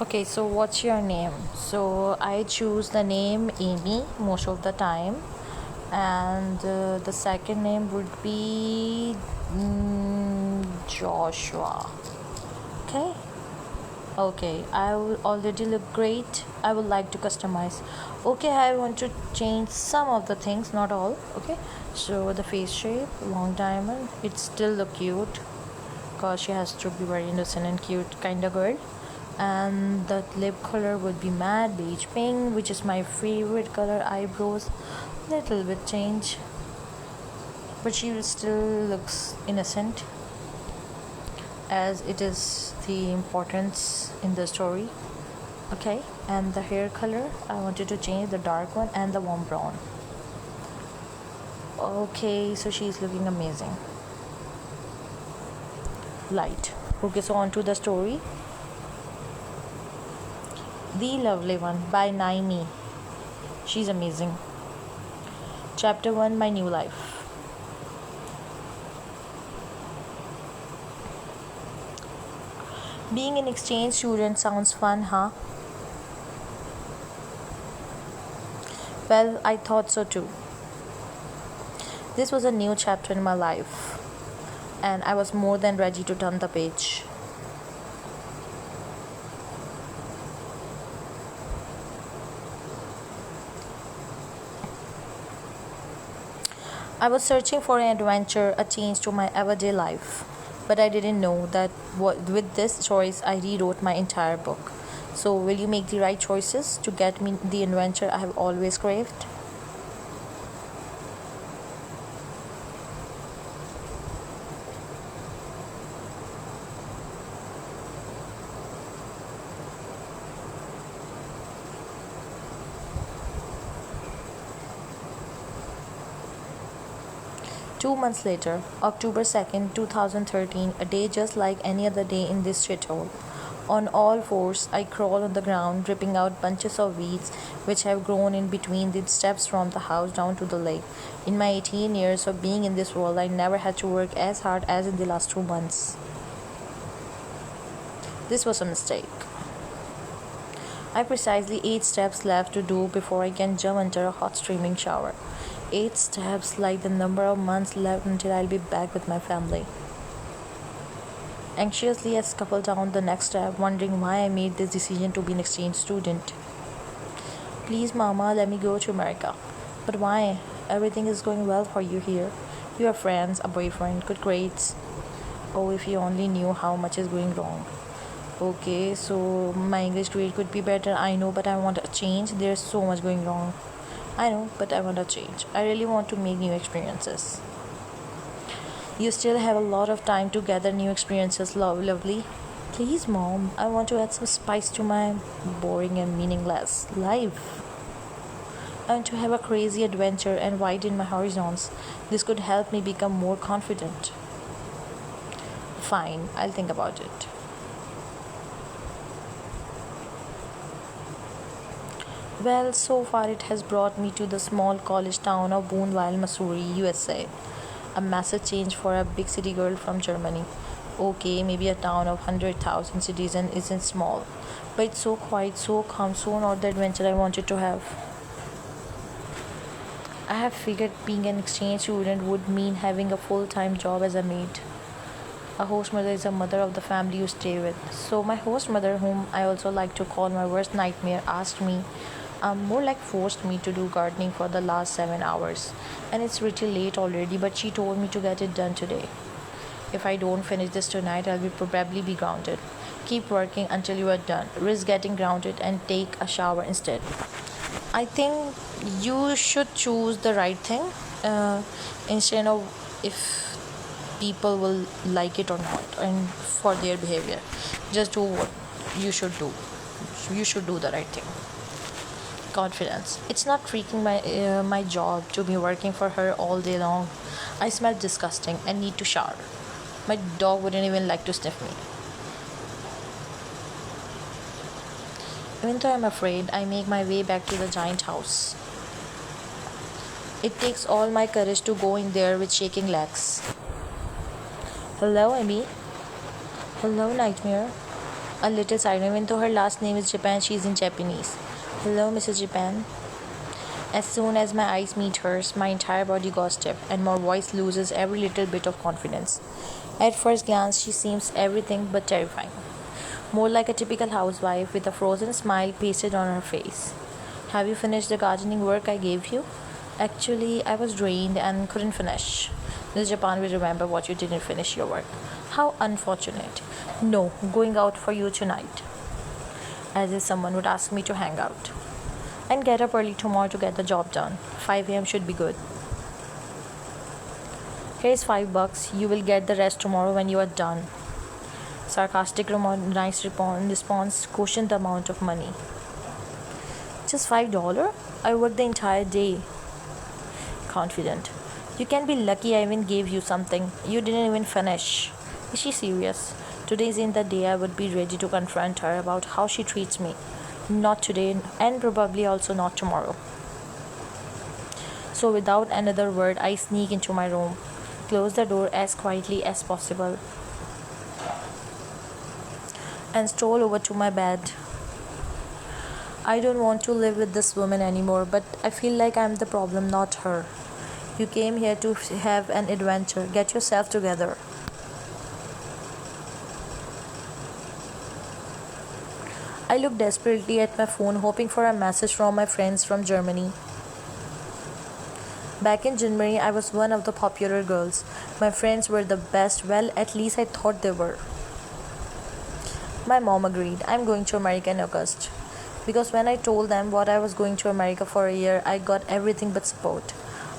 Okay, so what's your name? So I choose the name Amy most of the time, and the second name would be Joshua. Okay. Okay, I will already look great. I would like to customize. Okay, I want to change some of the things, not all. Okay, so the face shape, long diamond, it still look cute because she has to be very innocent and cute kind of girl. And the lip color would be matte beige pink, which is my favorite color. Eyebrows, little bit change, but she still looks innocent as it is the importance in the story. Okay, and the hair color I wanted to change the dark one and the warm brown. Okay, so she's looking amazing. Light. Okay, so on to the story. The Lovely One by Naimi. She's amazing. Chapter 1, My New Life. Being an exchange student sounds fun, huh? Well, I thought so too. This was a new chapter in my life, and I was more than ready to turn the page. I was searching for an adventure, a change to my everyday life, but I didn't know that with this choice I rewrote my entire book. So, will you make the right choices to get me the adventure I have always craved? 2 months later, October 2nd, 2013, a day just like any other day in this shithole. On all fours, I crawl on the ground, ripping out bunches of weeds which have grown in between the steps from the house down to the lake. In my 18 years of being in this world, I never had to work as hard as in the last 2 months. This was a mistake. I precisely 8 steps left to do before I can jump under a hot streaming shower. 8 steps, like the number of months left until I'll be back with my family. Anxiously, I scuffle down the next step, wondering why I made this decision to be an exchange student. Please, Mama, let me go to America. But why? Everything is going well for you here. You have friends, a boyfriend, good grades. Oh, if you only knew how much is going wrong. Okay, so my English grade could be better, I know, but I want a change. There's so much going wrong. I know, but I want a change. I really want to make new experiences. You still have a lot of time to gather new experiences, lovely. Please, Mom, I want to add some spice to my boring and meaningless life. I want to have a crazy adventure and widen my horizons. This could help me become more confident. Fine, I'll think about it. Well, so far it has brought me to the small college town of Boonville, Missouri, USA. A massive change for a big city girl from Germany. Okay, maybe a town of 100,000 citizens isn't small, but it's so quiet, so calm, so not the adventure I wanted to have. I have figured being an exchange student would mean having a full time job as a maid. A host mother is a mother of the family you stay with. So, my host mother, whom I also like to call my worst nightmare, asked me, more like forced me to do gardening for the last 7 hours. And it's pretty late already, but she told me to get it done today. If I don't finish this tonight, I'll probably be grounded. Keep working until you are done. Risk getting grounded and take a shower instead. I think you should choose the right thing instead of if people will like it or not and for their behavior. Just do what you should do. You should do the right thing. Confidence. It's not freaking my job to be working for her all day long. I smell disgusting and need to shower. My dog wouldn't even like to sniff me. Even though I'm afraid, I make my way back to the giant house. It takes all my courage to go in there with shaking legs. Hello, Amy. Hello, Nightmare. A little side, even though her last name is Japan, she's in Japanese. Hello, Mrs. Japan. As soon as my eyes meet hers, my entire body goes stiff and my voice loses every little bit of confidence. At first glance, she seems everything but terrifying. More like a typical housewife with a frozen smile pasted on her face. Have you finished the gardening work I gave you? Actually, I was drained and couldn't finish. Miss Japan will remember what you didn't finish your work. How unfortunate. No, going out for you tonight. As if someone would ask me to hang out. And get up early tomorrow to get the job done. 5 a.m. should be good. Here's $5. You will get the rest tomorrow when you are done. Sarcastic, nice response questioned the amount of money. Just $5? I worked the entire day. Confident. You can be lucky I even gave you something. You didn't even finish. Is she serious? Today isn't the day I would be ready to confront her about how she treats me. Not today, and probably also not tomorrow. So, without another word, I sneak into my room, close the door as quietly as possible, and stroll over to my bed. I don't want to live with this woman anymore, but I feel like I'm the problem, not her. You came here to have an adventure. Get yourself together. I looked desperately at my phone, hoping for a message from my friends from Germany. Back in January, I was one of the popular girls. My friends were the best. Well, at least I thought they were. My mom agreed. I'm going to America in August. Because when I told them what I was going to America for a year, I got everything but support.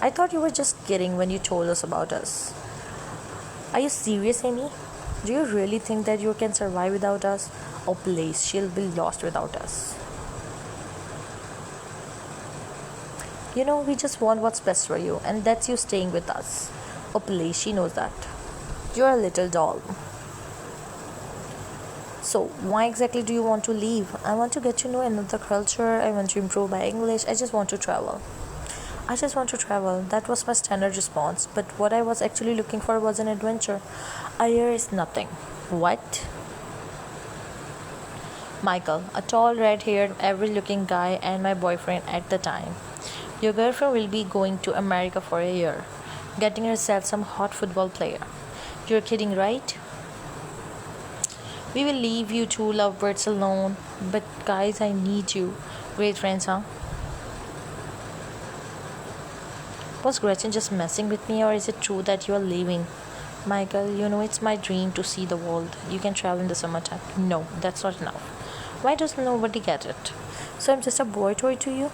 I thought you were just kidding when you told us about us. Are you serious, Amy? Do you really think that you can survive without us? Oh, please, she'll be lost without us. You know, we just want what's best for you, and that's you staying with us. Oh, please, she knows that. You're a little doll. So, why exactly do you want to leave? I want to get to know another culture. I want to improve my English. I just want to travel. I just want to travel. That was my standard response. But what I was actually looking for was an adventure. A year is nothing. What? Michael, a tall, red haired, average looking guy, and my boyfriend at the time. Your girlfriend will be going to America for a year, getting herself some hot football player. You're kidding, right? We will leave you two lovebirds alone. But guys, I need you. Great friends, huh? Was Gretchen just messing with me, or is it true that you are leaving? Michael, you know it's my dream to see the world. You can travel in the summertime. No, that's not enough. Why does nobody get it? So I'm just a boy toy to you?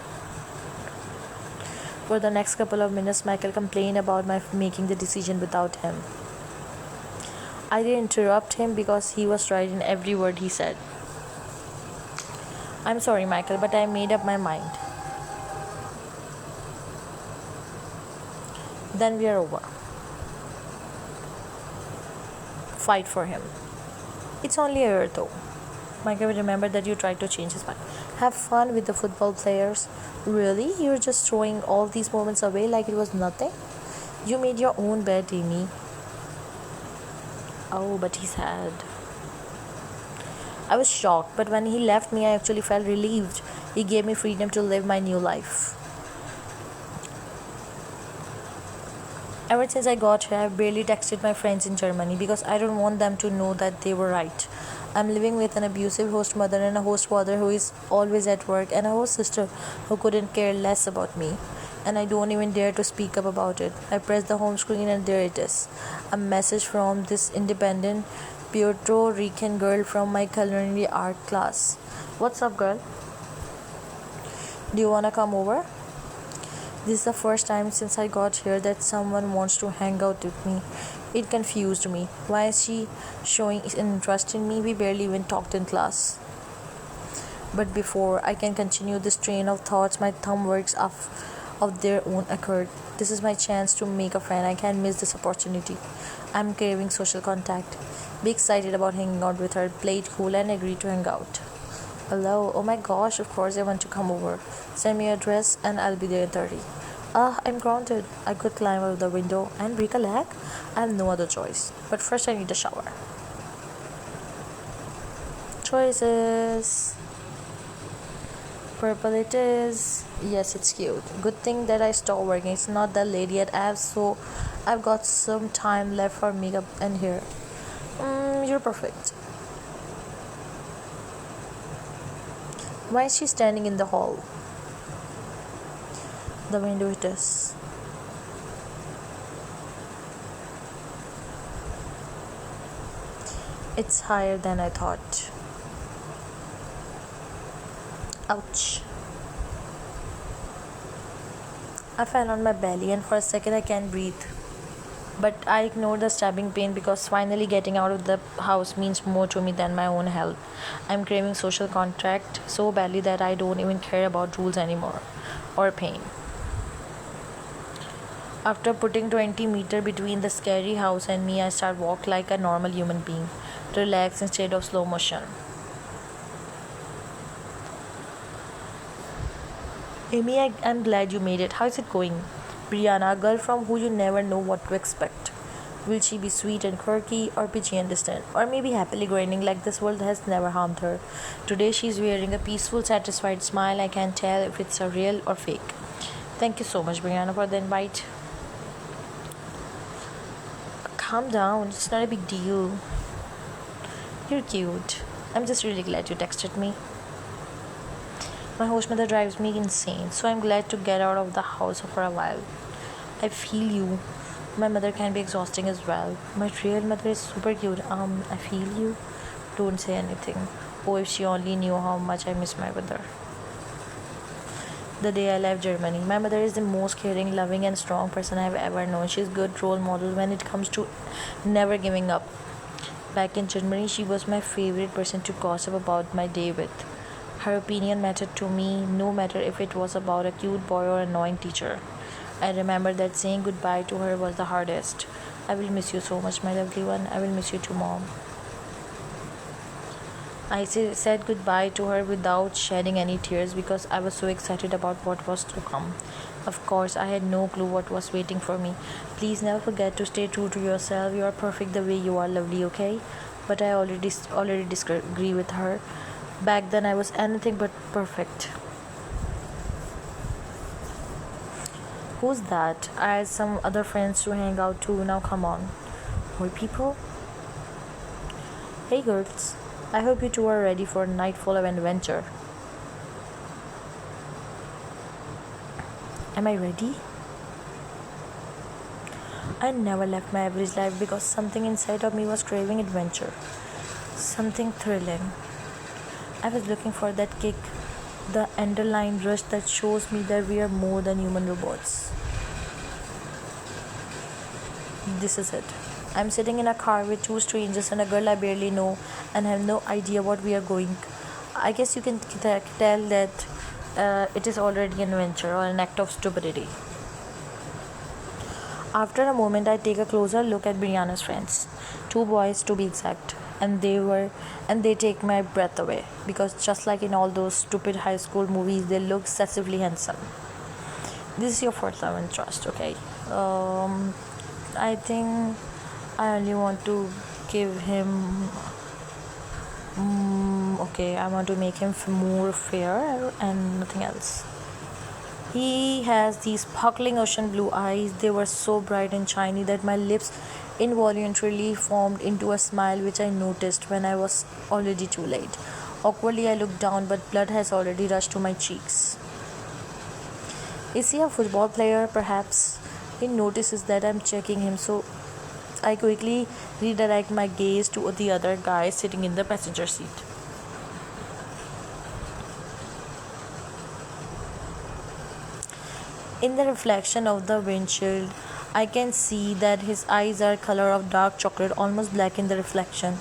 For the next couple of minutes, Michael complained about my making the decision without him. I didn't interrupt him because he was right in every word he said. I'm sorry, Michael, but I made up my mind. Then we are over. Fight for him. It's only a year though. Michael will remember that you tried to change his mind. Have fun with the football players. Really? You're just throwing all these moments away like it was nothing? You made your own bed, Amy. Oh, but he's sad. I was shocked, but when he left me, I actually felt relieved. He gave me freedom to live my new life. Ever since I got here, I've barely texted my friends in Germany because I don't want them to know that they were right. I'm living with an abusive host mother and a host father who is always at work and a host sister who couldn't care less about me. And I don't even dare to speak up about it. I press the home screen and there it is. A message from this independent Puerto Rican girl from my culinary art class. What's up, girl? Do you wanna come over? This is the first time since I got here that someone wants to hang out with me. It confused me. Why is she showing interest in me? We barely even talked in class. But before I can continue this train of thoughts, my thumb works off of their own accord. This is my chance to make a friend. I can't miss this opportunity. I'm craving social contact. Be excited about hanging out with her. Play it cool and agree to hang out. Hello. Oh my gosh, of course I want to come over. Send me your address and I'll be there in 30. I'm grounded. I could climb out the window and break a leg. I have no other choice. But first I need a shower. choices. Purple it is. Yes, it's cute. Good thing that I stopped working. It's not that late yet. I've got some time left for makeup and hair. You're perfect. Why is she standing in the hall? The window it is. It's higher than I thought. Ouch. I fell on my belly and for a second I can't breathe. But I ignored the stabbing pain because finally getting out of the house means more to me than my own health. I'm craving social contact so badly that I don't even care about rules anymore or pain. After putting 20 meters between the scary house and me, I start walk like a normal human being, relax instead of slow motion. Amy, I'm glad you made it. How's it going? Brianna, a girl from who you never know what to expect. Will she be sweet and quirky, or pitchy and distant, or maybe happily grinning like this world has never harmed her? Today she's wearing a peaceful, satisfied smile. I can't tell if it's a real or fake. Thank you so much, Brianna, for the invite. Calm down, it's not a big deal. You're cute. I'm just really glad you texted me. My host mother drives me insane, so I'm glad to get out of the house for a while. I feel you. My mother can be exhausting as well. My real mother is super cute. I feel you. Don't say anything. Oh, if she only knew how much I miss my mother. The day I left Germany, my mother is the most caring, loving, and strong person I've ever known. She's a good role model when it comes to never giving up. Back in Germany, she was my favorite person to gossip about my day with. Her opinion mattered to me no matter if it was about a cute boy or annoying teacher. I remember that saying goodbye to her was the hardest. I will miss you so much, my lovely one. I will miss you too, mom. Said goodbye to her without shedding any tears because I was so excited about what was to come. Of course, I had no clue what was waiting for me. Please never forget to stay true to yourself. You are perfect the way you are, lovely, okay? But I already disagree with her. Back then, I was anything but perfect. Who's that? I had some other friends to hang out too. Now, come on. More people? Hey, girls. I hope you two are ready for a night full of adventure. Am I ready? I never left my average life because something inside of me was craving adventure. Something thrilling. I was looking for that kick, the underlying rush that shows me that we are more than human robots. This is it. I'm sitting in a car with two strangers and a girl I barely know and have no idea what we are going. I guess you can tell that it is already an adventure or an act of stupidity. After a moment, I take a closer look at Brianna's friends, two boys to be exact, and they take my breath away because just like in all those stupid high school movies, they look excessively handsome. This is your first love and trust, okay? I think I only want to give him. Okay, I want to make him more fair and nothing else. He has these sparkling ocean blue eyes. They were so bright and shiny that my lips involuntarily formed into a smile, which I noticed when I was already too late. Awkwardly, I looked down, but blood has already rushed to my cheeks. Is he a football player, perhaps? He notices that I'm checking him, so I quickly redirect my gaze to the other guy sitting in the passenger seat. In the reflection of the windshield, I can see that his eyes are color of dark chocolate, almost black in the reflection.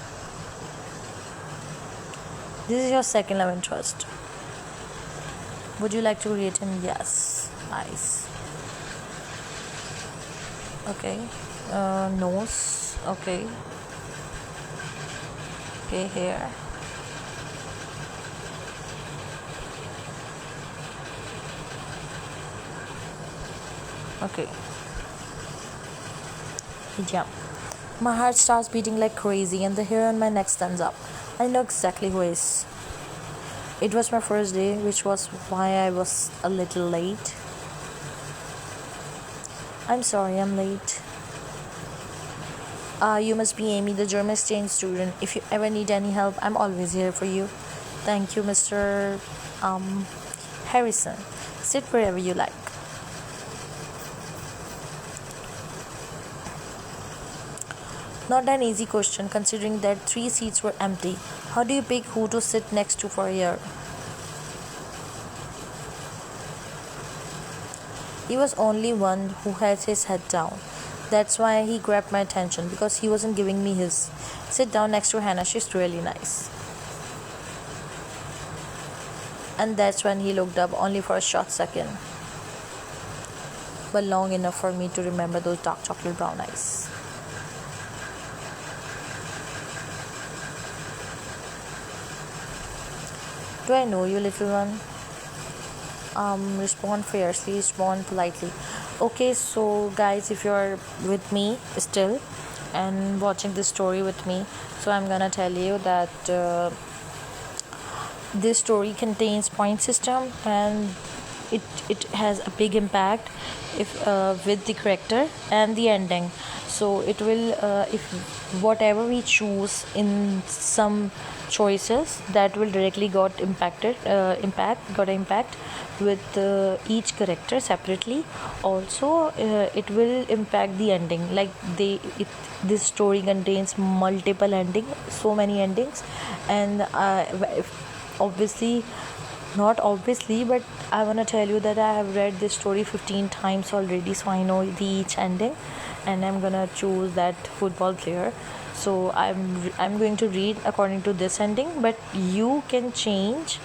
This is your second love interest. Would you like to rate him? Yes. Nice. Okay. Nose. Okay. Okay, hair. Okay. Yeah. My heart starts beating like crazy and the hair on my neck stands up. I know exactly who is. It was my first day, which was why I was a little late. I'm sorry I'm late. You must be Amy, the German exchange student. If you ever need any help, I'm always here for you. Thank you, Mr. Um, Harrison. Sit wherever you like. Not an easy question considering that three seats were empty. How do you pick who to sit next to for a year? He was only one who had his head down. That's why he grabbed my attention because he wasn't giving me his. Sit down next to Hannah, she's really nice. And that's when he looked up only for a short second, but long enough for me to remember those dark chocolate brown eyes. Do I know you, little one? Respond fiercely, respond politely. Okay, so guys, if you're with me still and watching this story with me, so I'm gonna tell you that this story contains point system, and it has a big impact if with the character and the ending. So it will if whatever we choose in some choices, that will directly got impacted impact with each character separately. Also it will impact the ending, like this story contains multiple ending, so many endings. And obviously, not obviously, but I want to tell you that I have read this story 15 times already, so I know the each ending, and I'm gonna choose that football player. So I'm going to read according to this ending, but you can change,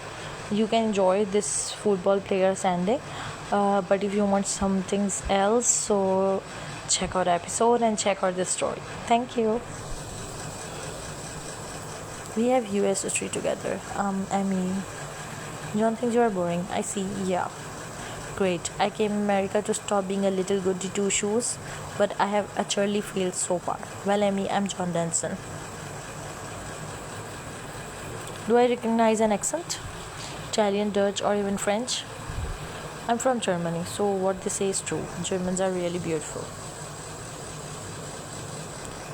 you can enjoy this football player's ending. But if you want something else, so check out episode and check out this story. Thank you. We have US history together. I mean, you don't think you are boring? I see. Yeah. Great. I came to America to stop being a little goody two shoes, but I have actually failed so far. Well, Amy, I'm John Denson. Do I recognize an accent? Italian, Dutch, or even French? I'm from Germany, so what they say is true. Germans are really beautiful.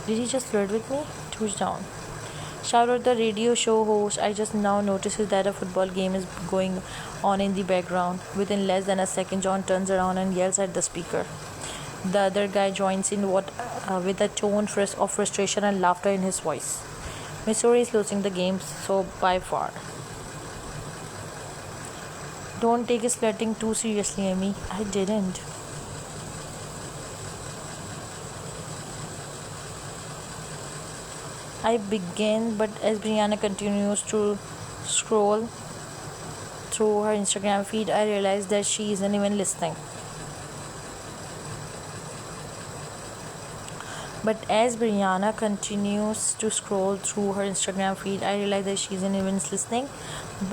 Did he just flirt with me? Touchdown. Shout out the radio show host. I just now notices that a football game is going on in the background. Within less than a second, John turns around and yells at the speaker. The other guy joins in with a tone of frustration and laughter in his voice. Missouri is losing the game, so by far. Don't take his flirting too seriously, Amy. I didn't. I begin, but as Brianna continues to scroll through her Instagram feed, I realize that she isn't even listening. But as Brianna continues to scroll through her Instagram feed, I realize that she isn't even listening.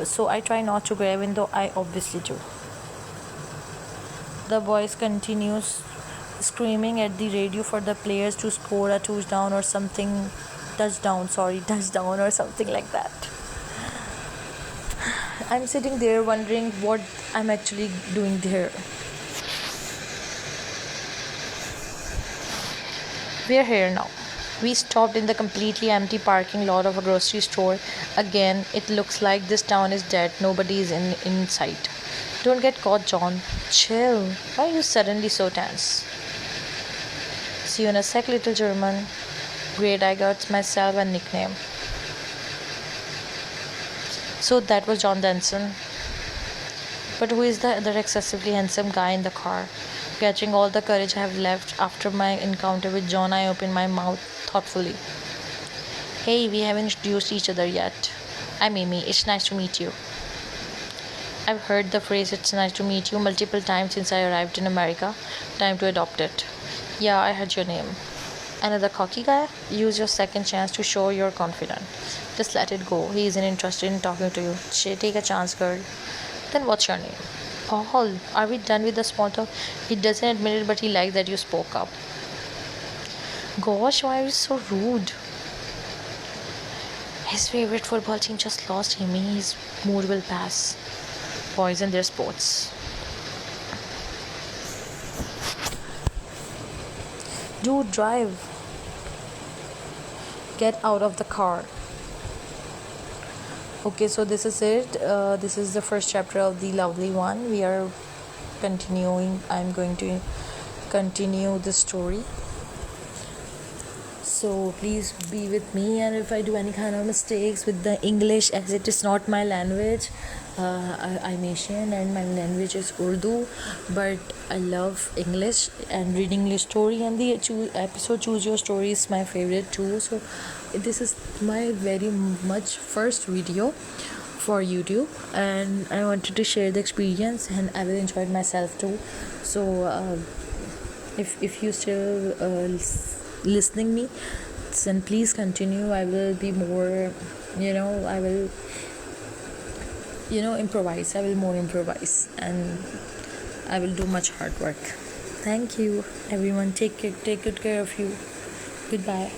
So I try not to grab, even though I obviously do. The voice continues screaming at the radio for the players to score a touchdown or something. Touchdown or something like that. I'm sitting there wondering what I'm actually doing there. We're here now. We stopped in the completely empty parking lot of a grocery store. Again, it looks like this town is dead. Nobody is in sight. Don't get caught, John. Chill. Why are you suddenly so tense? See you in a sec, little German. Great, I got myself a nickname. So that was John Denson. But who is the other excessively handsome guy in the car? Catching all the courage I have left after my encounter with John, I opened my mouth thoughtfully. Hey, we haven't introduced each other yet. I'm Amy. It's nice to meet you. I've heard the phrase "it's nice to meet you" multiple times since I arrived in America. Time to adopt it. Yeah, I heard your name. Another cocky guy? Use your second chance to show you're confident. Just let it go. He isn't interested in talking to you. Take a chance, girl. Then what's your name? Paul. Are we done with the small talk? He doesn't admit it, but he likes that you spoke up. Gosh, why are you so rude? His favorite football team just lost him. His mood will pass. Poison their sports. Do drive. Get out of the car. Okay, so this is it. This is the first chapter of the lovely one. We are continuing. I'm going to continue the story. So please be with me, and if I do any kind of mistakes with the English, as it is not my language, I'm Asian and my language is Urdu, but I love English and reading English story, and the episode Choose Your Story is my favorite too. So this is my very much first video for YouTube, and I wanted to share the experience, and I will enjoy it myself too. So if you still listening me, then please continue. I will be more, I will improvise. I will more improvise, and I will do much hard work. Thank you everyone. Take good care of you. Goodbye.